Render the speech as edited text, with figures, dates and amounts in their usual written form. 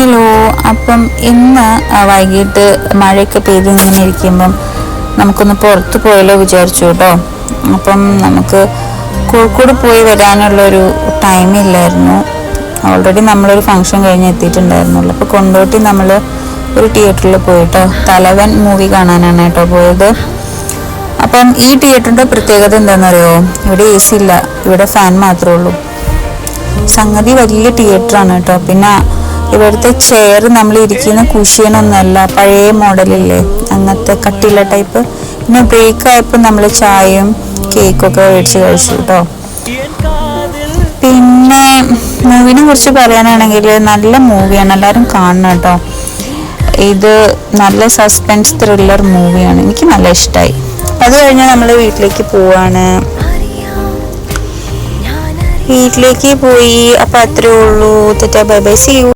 Hello. അപ്പം ഇന്ന് വൈകിട്ട് മഴയൊക്കെ പെയ്ത് ഇങ്ങനെ ഇരിക്കുമ്പം നമുക്കൊന്ന് പുറത്ത് പോയാലോ വിചാരിച്ചു കേട്ടോ. അപ്പം നമുക്ക് കോഴിക്കോട് പോയി വരാനുള്ളൊരു ടൈമില്ലായിരുന്നു. ഓൾറെഡി നമ്മളൊരു ഫംഗ്ഷൻ കഴിഞ്ഞ് എത്തിയിട്ടുണ്ടായിരുന്നുള്ളൂ. അപ്പോൾ കൊണ്ടോട്ടി നമ്മൾ ഒരു തിയേറ്ററിൽ പോയിട്ടോ തലവൻ മൂവി കാണാനാണ് കേട്ടോ പോയത്. അപ്പം ഈ തിയേറ്ററിൻ്റെ പ്രത്യേകത എന്താണെന്നറിയോ? ഇവിടെ AC ഇല്ല, ഇവിടെ ഫാൻ മാത്രമേ ഉള്ളൂ. സംഗതി വലിയ തിയേറ്ററാണ് കേട്ടോ. പിന്നെ ഇവിടുത്തെ ചെയർ നമ്മൾ ഇരിക്കുന്ന കുഷ്യനൊന്നല്ല, പഴയ മോഡലില്ലേ അങ്ങനത്തെ കട്ടിയുള്ള ടൈപ്പ്. പിന്നെ ബ്രേക്ക് ആയപ്പോൾ നമ്മൾ ചായയും കേക്കൊക്കെ മേടിച്ച് കഴിച്ചു കേട്ടോ. പിന്നെ മൂവിനെ കുറിച്ച് പറയാനാണെങ്കിൽ നല്ല മൂവിയാണ്, എല്ലാവരും കാണണം കേട്ടോ. ഇത് നല്ല സസ്പെൻസ് ത്രില്ലർ മൂവിയാണ്, എനിക്ക് നല്ല ഇഷ്ടമായി. അത് കഴിഞ്ഞാൽ നമ്മൾ വീട്ടിലേക്ക് പോവാണ്. വീട്ടിലേക്ക് പോയി. അപ്പം അത്രേ ഉള്ളൂ. Bye bye, see U.